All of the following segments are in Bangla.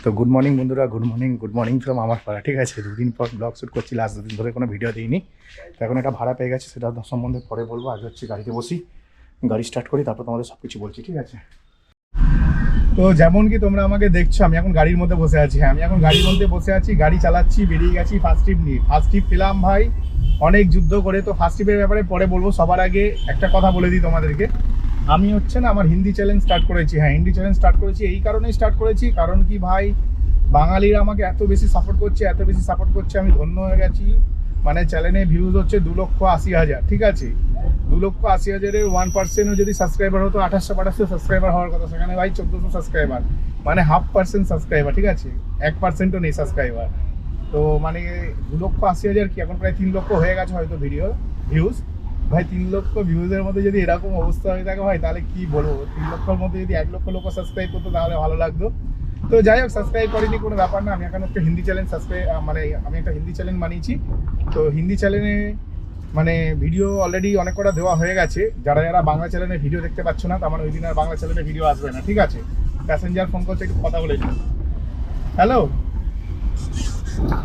তো গুড মর্নিং বন্ধুরা, গুড মর্নিং ফ্রম আমার পাড়া। ঠিক আছে, দুদিন পর ব্লগ শ্যুট করছি, লাস্ট দুদিন ধরে কোনো ভিডিও দিইনি। তো এখন একটা ভাড়া পেয়ে গেছে, সেটা সম্বন্ধে পরে বলবো। আগে হচ্ছে গাড়িতে বসি, গাড়ি স্টার্ট করি, তারপর তোমাদের সব কিছু বলছি। ঠিক আছে, তো যেমন কি তোমরা আমাকে দেখছো, আমি এখন গাড়ির মধ্যে বসে আছি। হ্যাঁ, আমি এখন গাড়ির মধ্যে বসে আছি, গাড়ি চালাচ্ছি, বেরিয়ে গেছি ফার্স্ট ট্রিপ নিয়ে। ফার্স্ট ট্রিপ পেলাম ভাই অনেক যুদ্ধ করে। তো ফার্স্ট ট্রিপের ব্যাপারে পরে বলবো, সবার আগে একটা কথা বলে দিই তোমাদেরকে। আমি হচ্ছে না আমার হিন্দি চ্যালেঞ্জ স্টার্ট করেছি। হ্যাঁ, হিন্দি চ্যালেঞ্জ স্টার্ট করেছি এই কারণেই স্টার্ট করেছি, কারণ কি ভাই বাঙালিরা আমাকে এত বেশি সাপোর্ট করছে, আমি ধন্য হয়ে গেছি। মানে চ্যানেলে ভিউজ হচ্ছে 2,80,000। ঠিক আছে, 2,80,000-এর 1%ও যদি সাবস্ক্রাইবার হতো, 2800 সাবস্ক্রাইবার হওয়ার কথা, সেখানে ভাই 1400 সাবস্ক্রাইবার, মানে 0.5% সাবস্ক্রাইবার। ঠিক আছে, 1%ও নেই সাবস্ক্রাইবার। তো মানে 2,80,000 কি এখন প্রায় 3 লক্ষ হয়ে গেছে হয়তো ভিডিও ভিউজ। ভাই 3 লক্ষ ভিউজের মধ্যে যদি এরকম অবস্থা হয়ে থাকে ভাই, তাহলে কি বলবো। 3 লক্ষর মধ্যে যদি 1 লক্ষ লোক সাবস্ক্রাইব করতো তাহলে ভালো লাগতো। তো যাই হোক, সাবস্ক্রাইব করিনি কোনো ব্যাপার না। আমি এখন একটা হিন্দি চ্যানেল আমি একটা হিন্দি চ্যানেল বানিয়েছি। তো হিন্দি চ্যানেলে মানে ভিডিও অলরেডি অনেক কটা দেওয়া হয়ে গেছে। যারা যারা বাংলা চ্যানেলে ভিডিও দেখতে পাচ্ছ না, তো আমার ওই দিন আর বাংলা চ্যানেলে ভিডিও আসবে না। ঠিক আছে, প্যাসেঞ্জার ফোন করছে, একটু কথা বলে নিন। হ্যালো,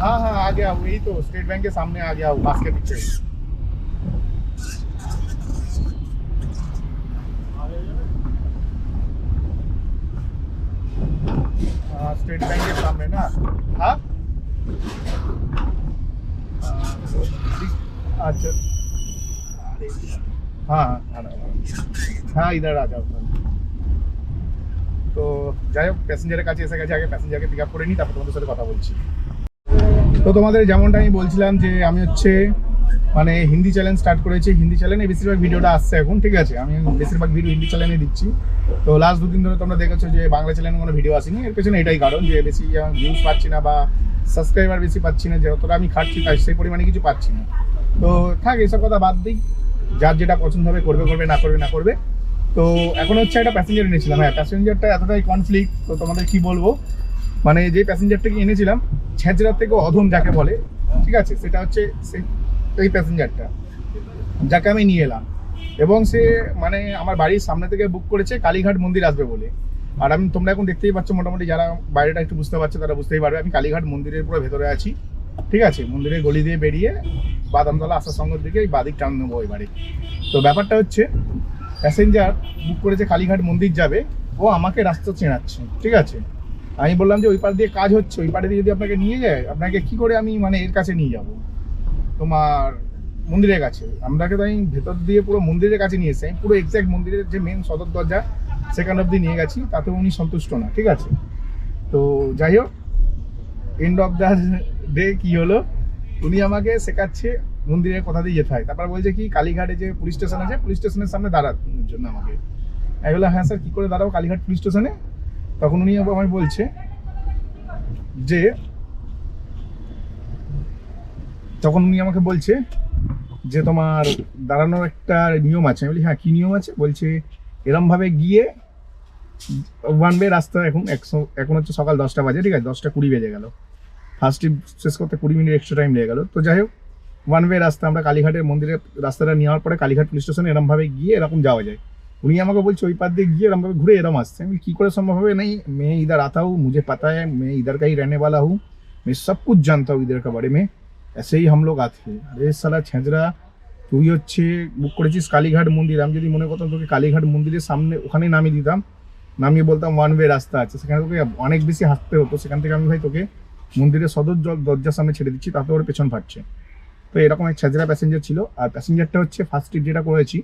हाँ हाँ आ गया हूँ, यही तो स्टेट बैंक के सामने आ गया हूँ, बस के पीछे। हाँ, स्टेट बैंक के सामने ना। हाँ अच्छा, हाँ हाँ हाँ इधर आ जाओ। তো যাই হোক, প্যাসেঞ্জারের কাছে এসে গেছে, আগে প্যাসেঞ্জারকে পিক আপ করে নিই, তারপর তোমাদের সাথে কথা বলছি। তো তোমাদের যেমনটা আমি বলছিলাম যে আমি হচ্ছে মানে হিন্দি চ্যানেল স্টার্ট করেছি। হিন্দি চ্যানেলে বেশিরভাগ ভিডিওটা আসছে এখন। ঠিক আছে, আমি বেশিরভাগ ভিডিও হিন্দি চ্যানেলে দিচ্ছি। তো লাস্ট দুদিন ধরে তোমরা দেখেছো যে বাংলা চ্যানেলে কোনো ভিডিও আসেনি। এর পেছনে এটাই কারণ যে বেশি ভিউজ পাচ্ছি না বা সাবস্ক্রাইবার বেশি পাচ্ছি না, যতটা আমি খাটছি তাই সেই পরিমাণে কিছু পাচ্ছি না। তো থাক, এইসব কথা বাদ দিই। যার যেটা পছন্দ হবে করবে, না করবে। তো এখন হচ্ছে একটা প্যাসেঞ্জার এনেছিলাম। হ্যাঁ, প্যাসেঞ্জারটা এতটাই কনফ্লিক্ট, তো তোমাদের কি বলবো। মানে যে প্যাসেঞ্জারটাকে এনেছিলাম, ছেঁচড়ার থেকে অধম যাকে বলে, ঠিক আছে, সেটা হচ্ছে এই প্যাসেঞ্জারটা যাকে আমি নিয়ে এলাম। এবং সে মানে আমার বাড়ির সামনে থেকে বুক করেছে কালীঘাট মন্দির আসবে বলে। আর তোমরা এখন দেখতেই পাচ্ছ, মোটামুটি যারা বাইরেটা একটু বুঝতে পারছে তারা বুঝতেই পারবে, আমি কালীঘাট মন্দিরের পুরো ভেতরে আছি। ঠিক আছে, মন্দিরের গলি দিয়ে বেরিয়ে বাদামতলা আসার সঙ্গের দিকে এই বাদিক টান নেবো এবারে। তো ব্যাপারটা হচ্ছে, প্যাসেঞ্জার বুক করেছে কালীঘাট মন্দির যাবে, ও আমাকে রাস্তা চেনাচ্ছে। ঠিক আছে, আমি বললাম যে ওই পার দিয়ে কাজ হচ্ছে, ওই পারে দিয়ে যদি আপনাকে নিয়ে যায়, আপনাকে কি করে আমি মানে এর কাছে নিয়ে যাব, তোমার মন্দিরের কাছে। আপনাকে তো আমি ভেতর দিয়ে পুরো মন্দিরের কাছে নিয়ে এসে, আমি পুরো এক্স্যাক্ট মন্দিরের যে মেন সদর দরজা সেখান অব্দি নিয়ে গেছি, তাতেও উনি সন্তুষ্ট না। ঠিক আছে, তো যাই হোক, এন্ড অফ দ্য ডে কি হলো, উনি আমাকে শেখাচ্ছে মন্দিরের কথা দিয়ে যেতে হয়। তারপর বলছে কি কালীঘাটে যে পুলিশ স্টেশন আছে, পুলিশ স্টেশনের সামনে দাঁড়ানোর জন্য আমাকে। আমি বললাম হ্যাঁ স্যার, কী করে দাঁড়াবো কালীঘাট পুলিশ স্টেশনে। তখন উনি আমায় বলছে যে আমাকে বলছে যে তোমার দাঁড়ানোর একটা নিয়ম আছে। আমি বলি হ্যাঁ, কী নিয়ম আছে। বলছে এরমভাবে গিয়ে ওয়ান ওয়ে রাস্তা, এখন হচ্ছে সকাল 10টা বাজে। ঠিক আছে, 10টা 20 বেজে গেল, ফার্স্ট ট্রিপ শেষ করতে 20 মিনিট এক্সট্রা টাইম লেগে গেলো। তো যাই হোক, ওয়ান ওয়ে রাস্তা, আমরা কালীঘাটের মন্দিরের রাস্তাটা নেওয়ার পরে কালীঘাট পুলিশ স্টেশনে এরমভাবে গিয়ে এরকম যাওয়া যায়। উনি আমাকে বলছে ওই পার দিয়ে গিয়ে এরমভাবে ঘুরে এরম আসছে। আমি কী করে সম্ভব হবে, नहीं मैं इधर आता हूँ, मुझे पता है, मैं इधर का ही रहने वाला हूँ, मैं सब कुछ जानता हूँ इधर का बारे में, ऐसे ही हम लोग आते हैं। अरे साला ছেঁচড়া, তুই হচ্ছে বুক করেছিস কালীঘাট মন্দির। আমি যদি মনে করতাম তোকে কালীঘাট মন্দিরের সামনে ওখানে নামিয়ে দিতাম, নামিয়ে বলতাম ওয়ান ওয়ে রাস্তা আছে, সেখানে তোকে অনেক বেশি হাসতে হতো। সেখান থেকে আমি ভাই তোকে মন্দিরের সদর দরজার সামনে ছেড়ে দিচ্ছি, তাতে ওর পেছন ফাটছে। তো এরকম এক ছেঁচড়া প্যাসেঞ্জার ছিল। আর প্যাসেঞ্জারটা হচ্ছে ফার্স্ট ট্রিপ যেটা করেছি,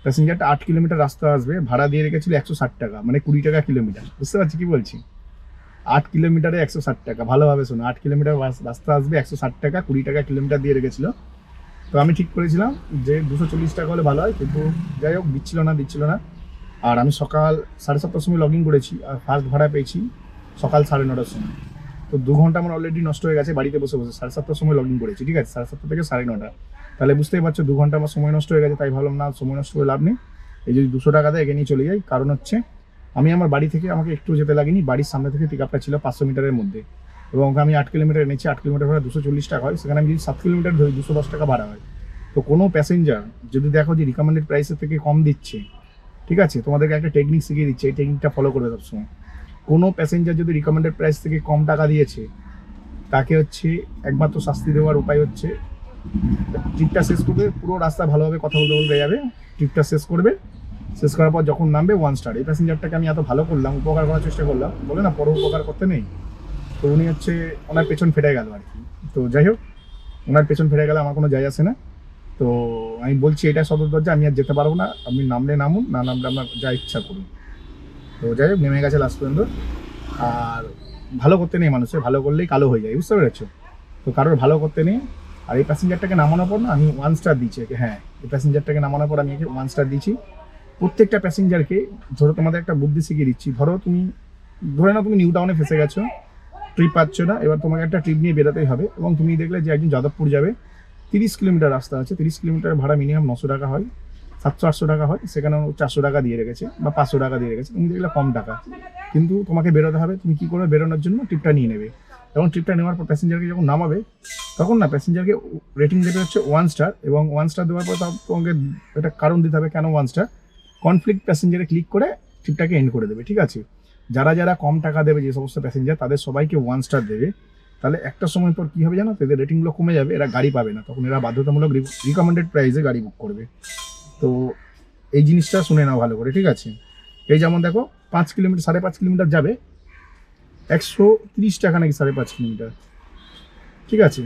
প্যাসেঞ্জারটা 8 কিলোমিটার রাস্তা আসবে, ভাড়া দিয়ে রেখেছিল 160 টাকা, মানে 20 টাকা কিলোমিটার। বুঝতে পারছি কি বলছি, 8 কিলোমিটারে 160 টাকা। ভালোভাবে শোনো, 8 কিলোমিটার রাস্তা আসবে, 160 টাকা, 20 টাকা কিলোমিটার দিয়ে রেখেছিল। তো আমি ঠিক করেছিলাম যে 240 টাকা হলে ভালো হয়, কিন্তু যাই হোক দিচ্ছিল না। আর আমি সকাল 7:30টার সময় লগ ইন করেছি, আর ফার্স্ট ভাড়া পেয়েছি সকাল 9:30টার সময়। তো 2 ঘন্টা আমার অলরেডি নষ্ট হয়ে গেছে বাড়িতে বসে 7:30টার সময় লগ ইন করেছি। ঠিক আছে, 7:30 থেকে 9:30, তাহলে বুঝতেই পারছো 2 ঘন্টা আমার সময় নষ্ট হয়ে গেছে। তাই ভাবলাম না, সময় নষ্ট করে লাভ নেই, এই যদি 200 টাকা দেয় এগে নিয়ে চলে যাই। কারণ হচ্ছে আমি আমার বাড়ি থেকে আমাকে একটু যেতে লাগেনি, বাড়ির সামনে থেকে পিক আপটা ছিল 500 মিটারের মধ্যে, এবং আমি 8 কিলোমিটার এনেছি। 8 কিলোমিটার ভাড়া 240 টাকা হয়, সেখানে আমি যদি 7 কিলোমিটার ধরি 210 টাকা ভাড়া হয়। তো কোনো প্যাসেঞ্জার যদি দেখো যে রিকমেন্ডেড প্রাইসের থেকে কম দিচ্ছে, ঠিক আছে, তোমাদেরকে একটা টেকনিক শিখিয়ে দিচ্ছে, এই টেকনিকটা ফলো করবে সবসময়। কোনো প্যাসেঞ্জার যদি রিকমেন্ডেড প্রাইস থেকে কম টাকা দিয়েছে তাকে হচ্ছে একমাত্র শাস্তি দেওয়ার উপায় হচ্ছে ট্রিপটা শেষ করবে, পুরো রাস্তা ভালোভাবে কথা বলতে বলতে যাবে, ট্রিপটা শেষ করবে, শেষ করার পর যখন নামবে 1 স্টার। এই প্যাসেঞ্জারটাকে আমি এত ভালো করলাম, উপকার করার চেষ্টা করলাম, বলে না পর উপকার করতে নেই, তো উনি হচ্ছে ওনার পেছন ফেটে গেল আর কি। তো যাই হোক, ওনার পেছন ফেটে গেলে আমার কোনো যায় আসে না। তো আমি বলছি এটা সদর দরজা, আমি আর যেতে পারবো না, আপনি নামলে নামুন, না নামলে আপনার যা ইচ্ছা করুন। তো যাই হোক, নেমে গেছে লাস্ট পর্যন্ত। আর ভালো করতে নেই মানুষের, ভালো করলেই কালো হয়ে যায়, বুঝতে পেরেছো? তো কারোর ভালো করতে নেই। আর এই প্যাসেঞ্জারটাকে নামানোর পর না আমি 1 স্টার দিচ্ছি একে, হ্যাঁ এই প্যাসেঞ্জারটাকে নামানোর পর আমি একে 1 স্টার দিচ্ছি। প্রত্যেকটা প্যাসেঞ্জারকে ধরো তোমাদের একটা বুদ্ধি শিখিয়ে দিচ্ছি, ধরো তুমি ধরে নাও তুমি নিউ টাউনে ফেসে গেছো, ট্রিপ পাচ্ছ না, এবার তোমাকে একটা ট্রিপ নিয়ে বেরোতেই হবে, এবং তুমি দেখলে যে একদিন যাদবপুর যাবে, 30 কিলোমিটার রাস্তা আছে, 30 কিলোমিটার ভাড়া মিনিমাম 900 টাকা হয়, 700-800 টাকা হয়, সেখানেও 400 টাকা দিয়ে রেখেছে বা 500 টাকা দিয়ে রেখেছে, তুমি দেখলে কম টাকা, কিন্তু তোমাকে বেরোতে হবে। তুমি কী করবে, বেরোনোর জন্য ট্রিপটা নিয়ে নেবে, এবং ট্রিপটা নেওয়ার পর প্যাসেঞ্জারকে যখন নামাবে তখন না প্যাসেঞ্জারকে রেটিং দেবে হচ্ছে 1 স্টার, এবং 1 স্টার দেওয়ার পর তোমাকে একটা কারণ দিতে হবে কেন 1 স্টার। কনফ্লিক্ট প্যাসেঞ্জারে ক্লিক করে ট্রিপটাকে এন্ড করে দেবে, ঠিক আছে? যারা যারা কম টাকা দেবে, যে সমস্ত প্যাসেঞ্জার, তাদের সবাইকে 1 স্টার দেবে। তাহলে একটা সময় পর কী হবে জানো, এদের রেটিংগুলো কমে যাবে, এরা গাড়ি পাবে না, তখন এরা বাধ্যতামূলক রিকমেন্ডেড প্রাইসে গাড়ি বুক করবে। তো এই জিনিসটা শুনে নাও ভালো করে, ঠিক আছে? এই যেমন দেখো 5 কিলোমিটার 5.5 কিলোমিটার যাবে 130 টাকা নাকি 5.5 কিলোমিটার, ঠিক আছে?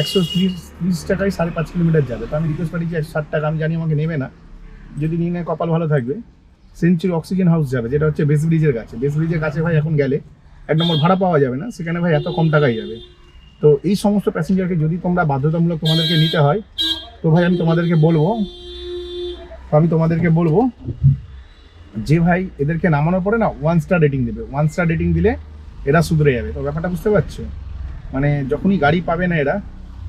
130 টাকায় 5.5 কিলোমিটার যাবে। তো আমি রিকোয়েস্ট পাঠিয়েছি 60 টাকা, আমি জানি আমাকে নেবে না, যদি নিয়ে নেয় কপাল ভালো থাকবে। সেঞ্চুরি অক্সিজেন হাউস যাবে, যেটা হচ্ছে বেস ব্রিজের কাছে। বেস ব্রিজের কাছে ভাই এখন গেলে 1 নম্বর ভাড়া পাওয়া যাবে না, সেখানে ভাই এত কম টাকায় যাবে। তো এই সমস্ত প্যাসেঞ্জারকে যদি তোমরা বাধ্যতামূলক তোমাদেরকে নিতে হয়, তো ভাই আমি তোমাদেরকে বলবো যে ভাই এদেরকে নামানোর পরে না 1 স্টার রেটিং দেবে। 1 স্টার রেটিং দিলে এরা শুধরে যাবে। তো ব্যাপারটা বুঝতে পারছো? মানে যখনই গাড়ি পাবে না এরা,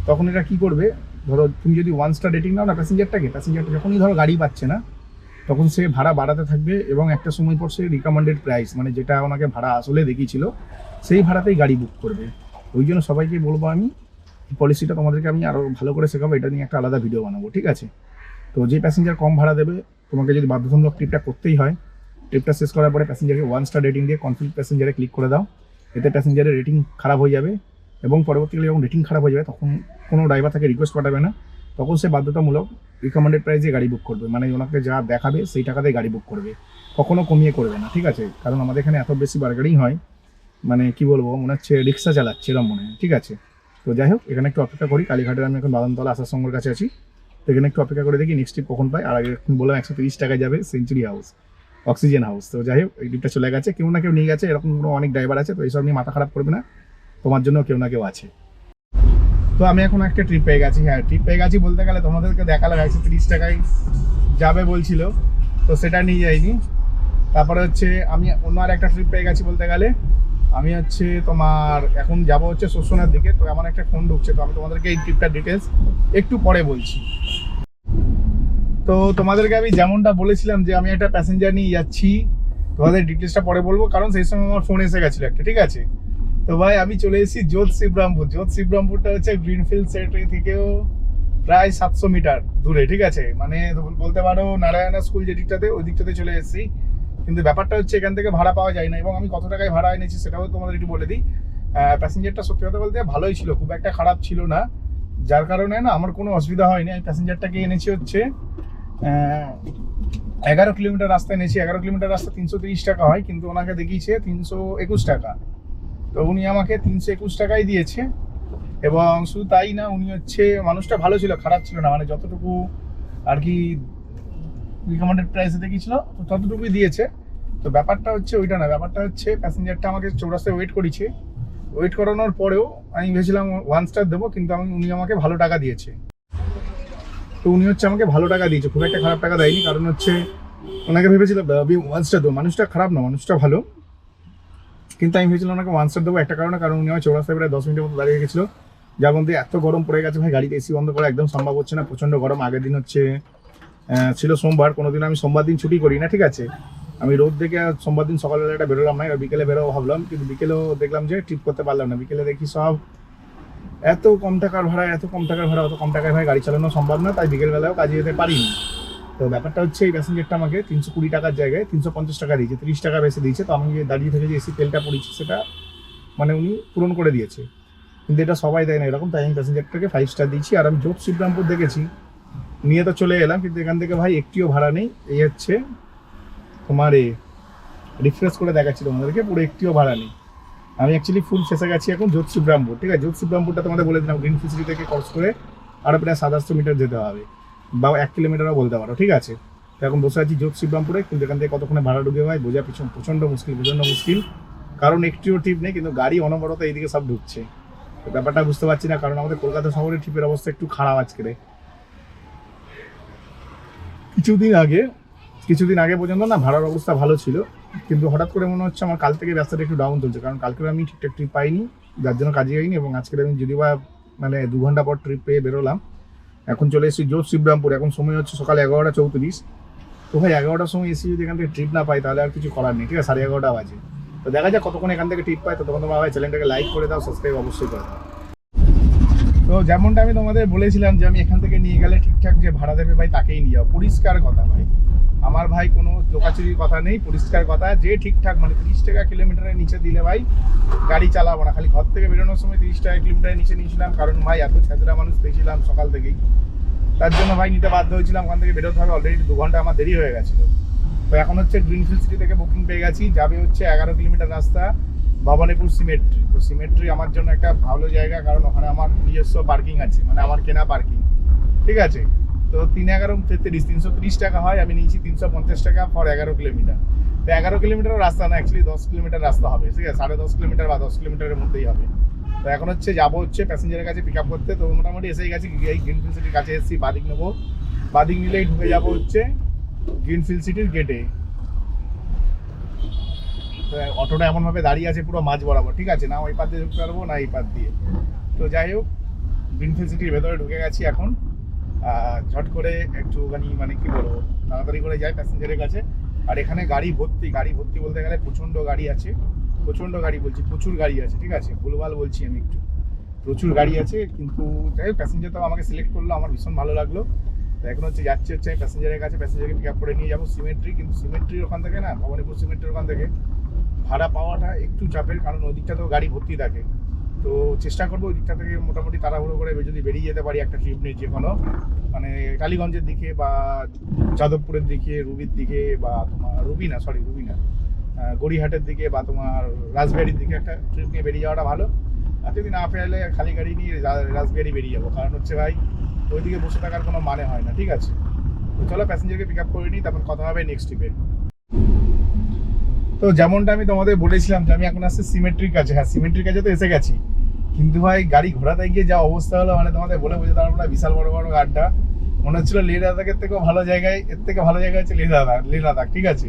তখন এরা কী করবে, ধরো তুমি যদি 1 স্টার রেটিং নাও না প্যাসেঞ্জারটা যখনই ধরো গাড়ি পাচ্ছে না, তখন সে ভাড়া বাড়াতে থাকবে, এবং একটা সময় পর সে রিকমেন্ডেড প্রাইস, মানে যেটা ওনাকে ভাড়া আসলে দেখিয়েছিল সেই ভাড়াতেই গাড়ি বুক করবে। ওই জন্য সবাইকে বলবো আমি, পলিসিটা তোমাদেরকে আমি আরও ভালো করে শেখাবো, এটা নিয়ে একটা আলাদা ভিডিও বানাবো, ঠিক আছে? তো যে প্যাসেঞ্জার কম ভাড়া দেবে, তোমাকে যদি বাধ্যতামূলক ট্রিপটা করতেই হয়, ট্রিপটা শেষ করার পরে প্যাসেঞ্জারকে 1 স্টার রেটিং দিয়ে কনফ্লিক্ট প্যাসেঞ্জারে ক্লিক করে দাও। এতে প্যাসেঞ্জারের রেটিং খারাপ হয়ে যাবে, এবং পরবর্তীকালে যখন রেটিং খারাপ হয়ে যাবে তখন কোনো ড্রাইভার তাকে রিকোয়েস্ট পাঠাবে না, তখন সে বাধ্যতামূলক রিকমেন্ডেড প্রাইসে গাড়ি বুক করবে, মানে ওনাকে যা দেখাবে সেই টাকাতেই গাড়ি বুক করবে, কখনো কমিয়ে করবে না, ঠিক আছে? কারণ আমাদের এখানে এত বেশি বার্গেনিং হয়, মানে কি বলবো, মনে হচ্ছে রিক্সা চালাচ্ছে এরকম মনে হয়, ঠিক আছে? তো যাই হোক, এখানে একটু অপেক্ষা করি। কালীঘাটের আমি এখন বাদামতলা আসার সঙ্গের কাছে আছি, তো এখানে একটু অপেক্ষা করে দেখি নেক্সট ট্রিপ কখন পাই। আর আগে বললাম 130 টাকায় যাবে সেঞ্চুরি হাউস, অক্সিজেন হাউস। তো যাই হোক, এই ট্রিপটা চলে গেছে, কেউ না কেউ নিয়ে গেছে, এরকম কোনো অনেক ড্রাইভার আছে, তো এইসব নিয়ে মাথা খারাপ করবে না, তোমার জন্য কেউ না কেউ আছে। তো আমি এখন একটা ট্রিপ পেয়ে গেছি, হ্যাঁ ট্রিপ পেয়ে গেছি বলতে গেলে তোমাদেরকে দেখালাম 130 টাকায় যাবে বলছিল, তো সেটা নিয়ে যাইনি। তারপরে হচ্ছে আমি অন্য আর একটা ট্রিপ পেয়ে গেছি বলতে গেলে, আমি হচ্ছে তোমার এখন যাব হচ্ছে শোষণার দিকে। তো আমার একটা ফোন ঢুকছে, তো আমি তোমাদেরকে এই ট্রিপটার ডিটেলস একটু পরে বলছি। তো তোমাদেরকে আমি যেমনটা বলেছিলাম যে আমি একটা প্যাসেঞ্জার নিয়ে যাচ্ছি, তোমাদের ডিটেলসটা পরে বলবো, কারণ সেই সময় আমার ফোন এসে গেছিলো একটা, ঠিক আছে? তো ভাই আমি চলে এসেছি যোধ শিবরামপুরটা হচ্ছে গ্রিনফিল্ড সেক্টরি থেকেও প্রায় 700 মিটার দূরে, ঠিক আছে? মানে বলতে পারো নারায়ণা স্কুল যে দিকটাতে, ওই দিকটাতে চলে এসেছি। কিন্তু ব্যাপারটা হচ্ছে এখান থেকে ভাড়া পাওয়া যায় না, এবং আমি কত টাকায় ভাড়া এনেছি সেটাও তোমাদের একটু বলে দিই। প্যাসেঞ্জারটা সত্যি কথা বলতে ভালোই ছিল, খুব একটা খারাপ ছিল না, যার কারণে না আমার কোনো অসুবিধা হয়নি। আমি প্যাসেঞ্জারটাকে এনেছি হচ্ছে 11 কিলোমিটার রাস্তা এনেছি। 11 কিলোমিটার রাস্তা 330 টাকা হয়, কিন্তু ওনাকে দেখিয়েছে 321 টাকা। তো উনি আমাকে 321 টাকাই দিয়েছে, এবং শুধু তাই না, উনি হচ্ছে মানুষটা ভালো ছিল, খারাপ ছিল না, মানে যতটুকু আর কি রিকমেন্ডেড প্রাইসে দেখিয়েছিল তো ততটুকুই দিয়েছে। তো ব্যাপারটা হচ্ছে ওইটা না, ব্যাপারটা হচ্ছে প্যাসেঞ্জারটা আমাকে চৌরাস্তায় ওয়েট করানোর পরেও আমি ভেবেছিলাম 1 স্টার দেবো, কিন্তু উনি আমাকে ভালো টাকা দিয়েছে। তো উনি হচ্ছে আমাকে ভালো টাকা দিয়েছে, খুব একটা খারাপ টাকা দেয়নি, কারণ হচ্ছে ওনাকে ভেবেছিলাম আমি 1 স্টার দেবো। মানুষটা খারাপ না, মানুষটা ভালো, কিন্তু আমি ভেবেছিলাম ওনাকে 1 স্টার দেবো একটা কারণে, কারণ উনি আমার চৌরাস্তায় প্রায় 10 মিনিটের মতো দাঁড়িয়ে গেছিলো, যার মধ্যে এত গরম পড়ে গেছে ভাই, গাড়িতে এসি বন্ধ করা একদম সম্ভব হচ্ছে না, প্রচণ্ড গরম। আগের দিন হচ্ছে ছিল সোমবার, কোনোদিন আমি সোমবার দিন ছুটি করি না, ঠিক আছে? আমি রোদ দেখে সোমবার দিন সকালবেলা একটা বেরোলাম না, এবার বিকেলে বেরোবো ভাবলাম, কিন্তু বিকেলেও দেখলাম যে ট্রিপ করতে পারলাম না। বিকেলে দেখি সব এত কম টাকার ভাড়া, অত কম টাকায় ভাই গাড়ি চালানো সম্ভব না, তাই বিকেলবেলাও কাজে যেতে পারিনি। তো ব্যাপারটা হচ্ছে এই প্যাসেঞ্জারটা আমাকে 320 টাকার জায়গায় 350 টাকা দিয়েছে, 30 টাকা বেশি দিয়েছে। তো আমি যে দাঁড়িয়ে থেকে যে এসি তেলটা পড়েছি সেটা মানে উনি পূরণ করে দিয়েছে, কিন্তু এটা সবাই দেয় না এরকম। তাই আমি প্যাসেঞ্জারটাকে 5 স্টার দিয়েছি। আর আমি যোধ শিবরামপুর দেখেছি, নিয়ে তো চলে এলাম, কিন্তু এখান থেকে ভাই একটিও ভাড়া নেই। এই হচ্ছে তোমার রিফ্রেশ করে দেখাচ্ছি তোমাদেরকে, পুরো একটিও ভাড়া নেই। আমি অ্যাকচুয়ালি ফুল ফেসে গেছি এখন যোধ শিবরামপুর, ঠিক আছে। যোধ শিবরামপুরটা তোমাদের বলে দিলাম, গ্রিনফিল্ড সিটি থেকে ক্রস করে আরও প্রায় 700 মিটার যেতে হবে, বা 1 কিলোমিটারও বলতে পারো, ঠিক আছে। তো এখন বসে আছি যোধ শিবরামপুরে, কিন্তু এখান থেকে কতক্ষণে ভাড়া ঢুকে হয় বোঝা প্রচণ্ড মুশকিল, কারণ একটিও ট্রিপ নেই, কিন্তু গাড়ি অনবরত এইদিকে সব ঢুকছে। তো ব্যাপারটা বুঝতে পারছি না, কারণ আমাদের কলকাতা শহরের ট্রিপের অবস্থা একটু খারাপ আজকে। কিছুদিন আগে পর্যন্ত না ভাড়ার অবস্থা ভালো ছিল, কিন্তু হঠাৎ করে মনে হচ্ছে আমার কাল থেকে ব্যবসাটা একটু ডাউন চলছে, কারণ কালকে আমি ঠিকঠাক ট্রিপ পাইনি, যার জন্য কাজে যাইনি। এবং আজকে আমি যদিও বা মানে 2 ঘন্টা পর ট্রিপ পেয়ে বেরোলাম, এখন চলে এসেছি যোধ শিবরামপুর। এখন সময় হচ্ছে সকাল 11:34। তো ভাই 11টার সময় এসে যদি এখান থেকে ট্রিপ না পাই তাহলে আর কিছু করার নেই, ঠিক আছে। 11:30 বাজে। তো দেখা যাক কতক্ষণ এখান থেকে ট্রিপ পাই। তো তখন তোমরা ভাই চ্যানেলটাকে লাইক করে দাও, সাবস্ক্রাইব অবশ্যই করে দাও। তো যেমনটা আমি তোমাদের বলেছিলাম যে আমি এখান থেকে নিয়ে গেলে ঠিকঠাক যে ভাড়া দেবে ভাই তাকেই নিয়ে যাও, পরিষ্কার কথা ভাই। আমার ভাই কোনো চোকাচুরির কথা নেই, পরিষ্কার কথা। যে ঠিকঠাক মানে 30 টাকা কিলোমিটারের নিচে দিলে ভাই গাড়ি চালাবো না। খালি ঘর থেকে বেরোনোর সময় 30 টাকা কিলোমিটারের নিচে নিয়েছিলাম, কারণ ভাই এত ছেঁচড়া মানুষ পেয়েছিলাম সকাল থেকেই, তার জন্য ভাই নিতে বাধ্য হয়েছিলাম। ওখান থেকে বেরোতে হবে, অলরেডি 2 ঘন্টা আমার দেরি হয়ে গেছিলো। তো এখন হচ্ছে গ্রিনফিল্ড সিটি থেকে বুকিং পেয়ে গেছি, যাবে হচ্ছে 11 কিলোমিটার রাস্তা ভবানীপুর সিমেট্রি। তো সিমেট্রি আমার জন্য একটা ভালো জায়গা, কারণ ওখানে আমার নিজস্ব পার্কিং আছে, মানে আমার কেনা পার্কিং, ঠিক আছে। তো 330 টাকা হয়, আমি নিয়েছি 350 টাকা ফর 11 কিলোমিটার। তো 11 কিলোমিটার রাস্তা না, অ্যাকচুয়ালি 10 কিলোমিটার রাস্তা হবে, ঠিক আছে। 10.5 কিলোমিটার বা 10 কিলোমিটারের মধ্যেই হবে। তো এখন হচ্ছে যাবো হচ্ছে প্যাসেঞ্জারের কাছে পিক আপ করতে। তো মোটামুটি এসেই গেছি, এই গ্রিনফিল্ড সিটির কাছে এসেছি। বাদিক নেবো, বাদিক নিলেই ঢুকে যাবো হচ্ছে গ্রিনফিল্ড সিটির গেটে। অটোটা এমনভাবে দাঁড়িয়ে আছে পুরো মাঝ বরাবর, ঠিক আছে, না ওই পার দিয়ে ঢুকতে পারবো না এই পার দিয়ে। তো যাই হোক, গ্রিনফিল্ড সিটির ভেতরে ঢুকে গেছি এখন। ঝট করে একটুখানি মানে কি বলবো, তাড়াতাড়ি করে যাই প্যাসেঞ্জারের কাছে। আর এখানে গাড়ি ভর্তি বলতে গেলে প্রচণ্ড গাড়ি আছে, প্রচুর গাড়ি আছে, ঠিক আছে। ভুলভাল বলছি আমি একটু, প্রচুর গাড়ি আছে। কিন্তু যাই হোক, প্যাসেঞ্জার তো আমাকে সিলেক্ট করলো, আমার ভীষণ ভালো লাগলো। তো এখন হচ্ছে যাচ্ছি আমি প্যাসেঞ্জারের কাছে, প্যাসেঞ্জারকে পিক আপ করে নিয়ে যাবো সিমেট্রি। কিন্তু সিমেট্রির ওখান থেকে না, ভবানীপুর সিমেট্রির ওখান থেকে ভাড়া পাওয়াটা একটু চাপের, কারণ ওই দিকটা তো গাড়ি ভর্তি থাকে। তো চেষ্টা করবো ওই দিকটা থেকে মোটামুটি তাড়াহুড়ো করে যদি বেরিয়ে যেতে পারি একটা ট্রিপ নিয়ে, যে কোনো মানে টালিগঞ্জের দিকে বা যাদবপুরের দিকে, রুবির দিকে, বা তোমার রুবি না গড়িহাটের দিকে, বা তোমার রাজবাড়ির দিকে একটা ট্রিপ নিয়ে বেরিয়ে যাওয়াটা ভালো। আর যদি না ফেরালে খালি গাড়ি নিয়ে রাজবাড়ি বেরিয়ে যাবো, কারণ হচ্ছে ভাই ওইদিকে বসে থাকার কোনো মানে হয় না, ঠিক আছে। তো চলো প্যাসেঞ্জারকে পিক আপ করে নিই, তারপর কথা হবে নেক্সট ট্রিপে। তো যেমনটা আমি তোমাদের বলেছিলাম যে আমি এখন আসছি সিমেট্রির কাছে। হ্যাঁ, সিমেট্রির কাছে তো এসে গেছি, কিন্তু ভাই গাড়ি ঘোরাতে গিয়ে যা অবস্থা হলো, মানে তোমাদের বলে বোঝাতে পারবো না। বিশাল বড় বড় গাড্ডা, মনে হচ্ছিল লে লাদাখের থেকেও ভালো জায়গায়, এর থেকে ভালো জায়গা হচ্ছে লে লাদাখ, ঠিক আছে।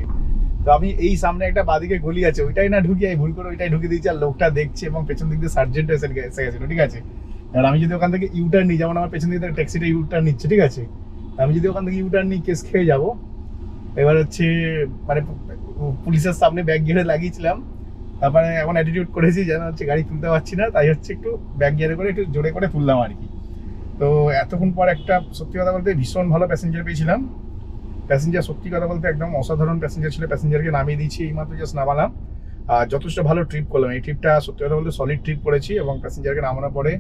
তো আমি এই সামনে একটা বাদিকে গলি আছে, ওইটাই না ঢুকিয়ে ভুল করে ওইটাই ঢুকে দিয়েছি। আর লোকটা দেখছে, এবং পেছন দিক দিয়ে সার্জেন্ট এসে গেছিল, ঠিক আছে। আর আমি যদি ওখান থেকে ইউটার্ন নিই, যেমন আমার পেছন দিকে ট্যাক্সিটা ইউটার্ন নিচ্ছে, ঠিক আছে, আমি যদি ওখান থেকে ইউটার্ন নিই কেস খেয়ে যাবো। এবার হচ্ছে মানে পুলিশের সামনে ব্যাগ গিয়ারে লাগিয়েছিলাম, তারপরে এখন অ্যাটিটিউড করেছি যেন হচ্ছে গাড়ি তুলতে পারছি না, তাই হচ্ছে একটু ব্যাগ গিয়ারে করে একটু জোরে করে তুললাম আর কি। তো এতক্ষণ পর একটা সত্যি কথা বলতে ভীষণ ভালো প্যাসেঞ্জার পেয়েছিলাম। প্যাসেঞ্জার সত্যি কথা বলতে একদম অসাধারণ প্যাসেঞ্জার ছিল। প্যাসেঞ্জারকে নামিয়ে দিয়েছি, এইমাত্র জাস্ট নামালাম। আর যথেষ্ট ভালো ট্রিপ করলাম এই ট্রিপটা, সত্যি কথা বলতে সলিড ট্রিপ করেছি। এবং প্যাসেঞ্জারকে নামানোর পরে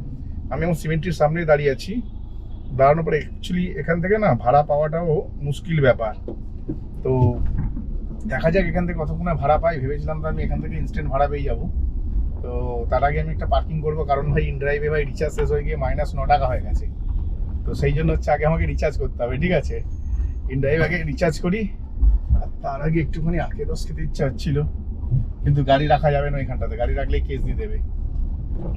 আমি এখন সিমেন্ট্রির সামনেই দাঁড়িয়ে আছি। দাঁড়ানোর পরে অ্যাকচুয়ালি এখান থেকে না ভাড়া পাওয়াটাও মুশকিল ব্যাপার। তো দেখা যাক এখান থেকে কতক্ষণে ভাড়া পাই। ভেবেছিলাম তো আমি এখান থেকে ইনস্ট্যান্ট ভাড়া পেয়ে যাবো। তো তার আগে আমি একটা পার্কিং করবো, কারণ ভাই ইনড্রাইভে ভাই রিচার্জ শেষ হয়ে গিয়ে -9 টাকা হয়ে গেছে। তো সেই জন্য হচ্ছে আগে আমাকে রিচার্জ করতে হবে, ঠিক আছে। ইনড্রাইভ আগে রিচার্জ করি, আর তার আগে একটুখানি আখেরস খেতে ইচ্ছা হচ্ছিল, কিন্তু গাড়ি রাখা যাবে না এখানটাতে, গাড়ি রাখলেই কেস দিয়ে দেবে।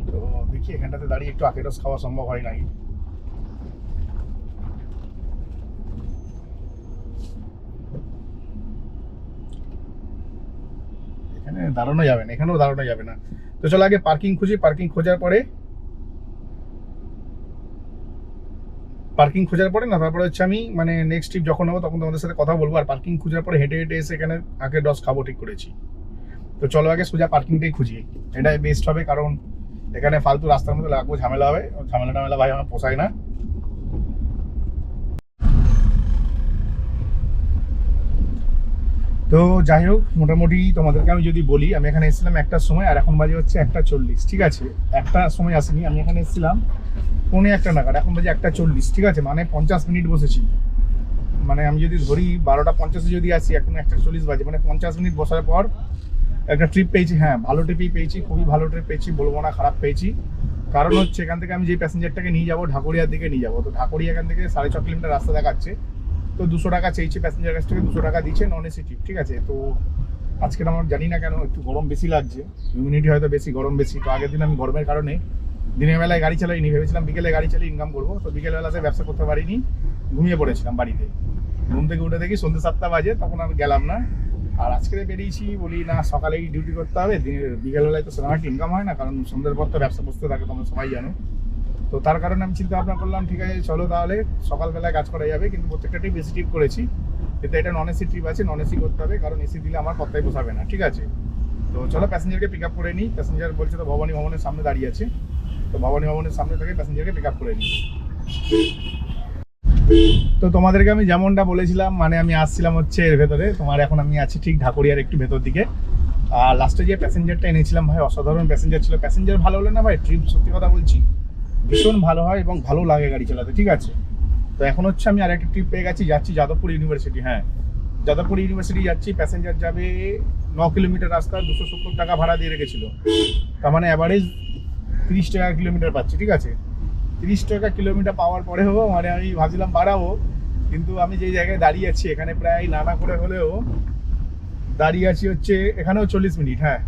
তো দেখি এখানটাতে দাঁড়িয়ে একটু আখেরস খাওয়া সম্ভব হয় নাকি। এখানে দাঁড়ানো যাবে না, এখানেও দাঁড়ানো যাবে না। তো চলো আগে পার্কিং খুঁজি, পার্কিং খোঁজার পরে না, তারপরে হচ্ছে আমি মানে নেক্সট ট্রিপ যখন হবো তখন তোমাদের সাথে কথা বলবো। আর পার্কিং খোঁজার পরে হেঁটে হেঁটে এসে এখানে আখের রস খাবো ঠিক করেছি। তো চলো আগে সোজা পার্কিংটাই খুঁজি, এটাই বেস্ট হবে, কারণ এখানে ফালতু রাস্তার মধ্যে লাগবো, ঝামেলা হবে। ঝামেলা ভাই আমার পোষায় না। তো যাই হোক, মোটামুটি তোমাদেরকে আমি যদি বলি, আমি এখানে এসেছিলাম 1টার সময়, আর এখন বাজে হচ্ছে 1:40, ঠিক আছে। 1টার সময় আসিনি, আমি এখানে এসেছিলাম 1:45 নাগাদ, এখন বাজে 1:40, ঠিক আছে, মানে 50 মিনিট বসেছি। মানে আমি যদি ধরি 12:50 যদি আসি, এখন 1:40 বাজে, মানে 50 মিনিট বসার পর একটা ট্রিপ পেয়েছি। হ্যাঁ, ভালো ট্রিপই পেয়েছি, খুবই ভালো ট্রিপ পেয়েছি, বলবো না খারাপ পেয়েছি। কারণ হচ্ছে এখান থেকে আমি যে প্যাসেঞ্জারটাকে নিয়ে যাবো ঢাকুরিয়ার দিকে নিয়ে যাবো, তো ঢাকুরিয়া এখান থেকে 6.5 কিলোমিটার রাস্তা দেখাচ্ছে। তো 200 টাকা চেয়েছে প্যাসেঞ্জার কাছ থেকে, 200 টাকা দিচ্ছে নন এসি ট্রিপ, ঠিক আছে। তো আজকে আমার জানি না কেন একটু গরম বেশি লাগছে, হিউমিডিটি হয়তো বেশি, গরম বেশি। তো আগের দিন আমি গরমের কারণে দিনের বেলায় গাড়ি চালাইনি, ভেবেছিলাম বিকেলে গাড়ি চালিয়ে ইনকাম করবো। তো বিকেলবেলাতে ব্যবসা করতে পারিনি, ঘুমিয়ে পড়েছিলাম বাড়িতে। ঘুম থেকে উঠে দেখি সন্ধ্যে 7টা বাজে, তখন আর গেলাম না। আর আজকে বেরিয়েছি, বলি না সকালেই ডিউটি করতে হবে, বিকেলবেলায় তো সেরকম একটা ইনকাম হয় না, কারণ সন্ধ্যের পর তো ব্যবসা বসতে থাকে, তোমরা সবাই জানো। তো তার কারণে আমি চিন্তা ভাবনা করলাম, ঠিক আছে চলো তাহলে সকালবেলায় কাজ করা যাবে, কিন্তু প্রত্যেকটা ট্রিপ এসি ট্রিপ করেছি। কিন্তু এটা নন এসি ট্রিপ আছে, নন এসি করতে হবে, কারণ এসি দিলে আমার কথাই বসাবে না, ঠিক আছে। তো চলো প্যাসেঞ্জারকে পিক আপ করে নিই। প্যাসেঞ্জার বলছে তো ভবানী ভবনের সামনে দাঁড়িয়ে আছে, তো ভবানী ভবনের সামনে থেকে প্যাসেঞ্জারকে পিক আপ করে নিই। তো তোমাদেরকে আমি যেমনটা বলেছিলাম, মানে আমি আসছিলাম হচ্ছে এর ভেতরে, তোমার এখন আমি আছি ঠিক ঢাকুরিয়ার একটু ভেতর দিকে। আর লাস্টে যে প্যাসেঞ্জারটা এনেছিলাম ভাই, অসাধারণ প্যাসেঞ্জার ছিল। প্যাসেঞ্জার ভালো হলে না ভাই, ট্রিপ সত্যি কথা বলছি ভীষণ ভালো হয় এবং ভালো লাগে গাড়ি চালাতে, ঠিক আছে। তো এখন হচ্ছে আমি আরেকটা ট্রিপ পেয়ে গেছি, যাচ্ছি যাদবপুর ইউনিভার্সিটি। হ্যাঁ, যাদবপুর ইউনিভার্সিটি যাচ্ছি। প্যাসেঞ্জার যাবে 9 কিলোমিটার রাস্তা, 270 টাকা ভাড়া দিয়ে রেখেছিল। তার মানে অ্যাভারেজ 30 টাকা কিলোমিটার পাচ্ছি, ঠিক আছে। 30 টাকা কিলোমিটার পাওয়ার পরেও মানে আমি ভাবছিলাম বাড়াবো, কিন্তু আমি যেই জায়গায় দাঁড়িয়ে আছি এখানে প্রায় নানা করে হলেও দাঁড়িয়ে আছি হচ্ছে, এখানেও 40 মিনিট। হ্যাঁ,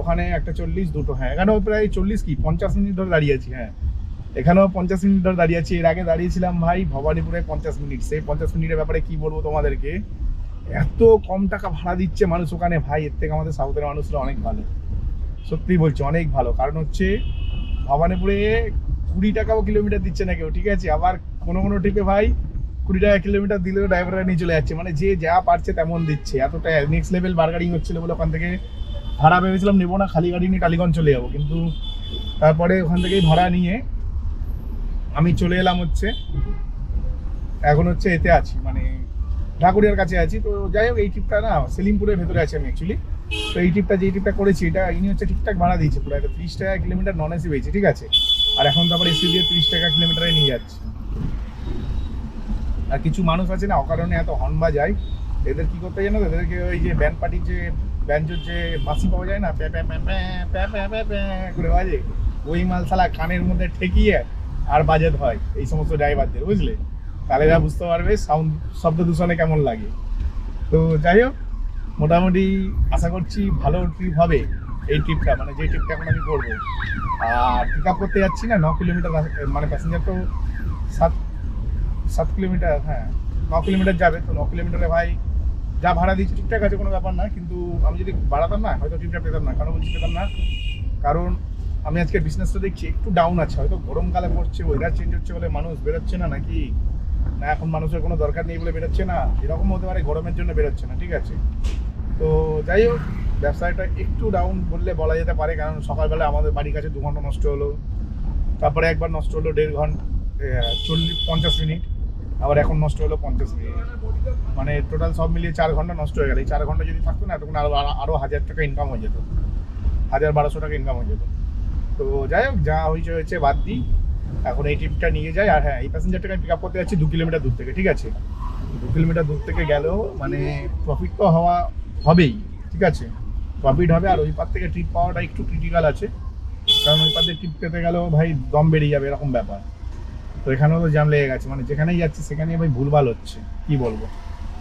ওখানে একটা 40, দুটো, হ্যাঁ এখানেও প্রায় 40 কি 50 মিনিট ধরে দাঁড়িয়ে আছি। হ্যাঁ, এখানেও 50 মিনিট ধরে দাঁড়িয়ে আছি। এর আগে দাঁড়িয়েছিলাম ভাই ভবানীপুরে 50 মিনিট। সেই 50 মিনিটের ব্যাপারে কি বলবো তোমাদেরকে, এত কম টাকা ভাড়া দিচ্ছে মানুষ ওখানে ভাই, এর থেকে আমাদের সাউথের মানুষরা অনেক ভালো, সত্যি বলছি অনেক ভালো। কারণ হচ্ছে ভবানীপুরে 20 টাকাও কিলোমিটার দিচ্ছে না কেউ, ঠিক আছে। আবার কোনো কোনো ট্রিপে ভাই 20 টাকা কিলোমিটার দিলেও ড্রাইভাররা নিয়ে চলে যাচ্ছে, মানে যে যা পারছে তেমন দিচ্ছে। এতটা নেক্সট লেভেল বার্গারিং হচ্ছিল বলে ওখান থেকে ভাড়া ভেবেছিলাম নেবো না, খালি গাড়ি নিয়ে টালিগঞ্জ চলে যাবো, কিন্তু তারপরে ওখান থেকেই ভাড়া নিয়ে আমি চলে এলাম হচ্ছে, এখন হচ্ছে এতে আছি, মানে ঢাকুরিয়ার কাছে আছি। তো যাই হোক, এই ট্রিপটা না সেলিমপুরের ভেতরে আছে আমি অ্যাকচুয়ালি। তো এই ট্রিপটা যে ট্রিপটা করেছি, এটা ইনি হচ্ছে ঠিকঠাক ভাড়া দিয়েছে পুরো, একটা 30 টাকা কিলোমিটার নন এসি পেয়েছি, ঠিক আছে। আর এখন তারপর এসি দিয়ে 30 টাকা কিলোমিটারে নিয়ে যাচ্ছে। আর কিছু মানুষ আছে না অকারণে এত হর্ন বাজায়, এদের কি করতে জানো, এদেরকে ওই যে ব্যান্ড পার্টির যে ব্যান্ডের যে বাঁশি পাওয়া যায় না, প্যা প্যা প্যা প্যা প্যা প্যা প্যা প্যা করে বাজে, ওই মালসালা কানের মধ্যে ঠেকিয়ে আর বাজাতে হয় এই সমস্ত ড্রাইভারদের, বুঝলে। তাহলে এরা বুঝতে পারবে সাউন্ড, শব্দ দূষণে কেমন লাগে। তো যাই হোক, মোটামুটি আশা করছি ভালো ট্রিপ হবে এই ট্রিপটা, মানে যে ট্রিপটা এখন আমি করবো। আর পিক আপ করতে যাচ্ছি না 9 কিলোমিটার, মানে প্যাসেঞ্জার তো 7 কিলোমিটার, হ্যাঁ 9 কিলোমিটার যাবে। তো 9 কিলোমিটারে ভাই যা ভাড়া দিচ্ছি ঠিকঠাক আছে, কোনো ব্যাপার না। কিন্তু আমি যদি বাড়াতাম না হয়তো ট্রিপটা পেতাম না। কারণ বলছি পেতাম না, কারণ আমি আজকে বিজনেসটা দেখছি একটু ডাউন আছে। হয়তো গরমকালে পড়ছে, ওয়েদার চেঞ্জ হচ্ছে বলে মানুষ বেরোচ্ছে না, নাকি না এখন মানুষের কোনো দরকার নেই বলে বেরোচ্ছে না, এরকম হতে পারে, গরমের জন্য বেরোচ্ছে না, ঠিক আছে। তো যাই হোক, ব্যবসাটা একটু ডাউন বললে বলা যেতে পারে, কারণ সকালবেলা আমাদের বাড়ির কাছে 2 ঘন্টা নষ্ট হলো, তারপরে একবার নষ্ট হলো 1.5 ঘন্টা 50 মিনিট, আবার এখন নষ্ট হলো 50 মিনিট, মানে টোটাল সব মিলিয়ে 4 ঘন্টা নষ্ট হয়ে গেল। এই 4 ঘন্টা যদি থাকতো না, তখন আরো 1000 টাকা ইনকাম হয়ে যেত, 1200 টাকা ইনকাম হয়ে যেত। তো যাই হোক, যা হয়েছে বাদ দিই, এখন এই ট্রিপটা নিয়ে যাই। আর হ্যাঁ, এই প্যাসেঞ্জারটাকে পিক আপ করতে যাচ্ছি 2 কিলোমিটার দূর থেকে, ঠিক আছে। 2 কিলোমিটার দূর থেকে গেলেও মানে প্রফিট তো হবেই, ঠিক আছে, প্রফিট হবে। আর ওই পার থেকে ট্রিপ পাওয়াটা একটু ক্রিটিক্যাল আছে, কারণ ওই পার থেকে ট্রিপ পেতে গেলেও ভাই দম বেরিয়ে যাবে, এরকম ব্যাপার। তো এখানেও তো জ্যাম লেগে গেছে, মানে যেখানেই যাচ্ছি সেখানেই ভাই ভুলভাল হচ্ছে, কি বলবো।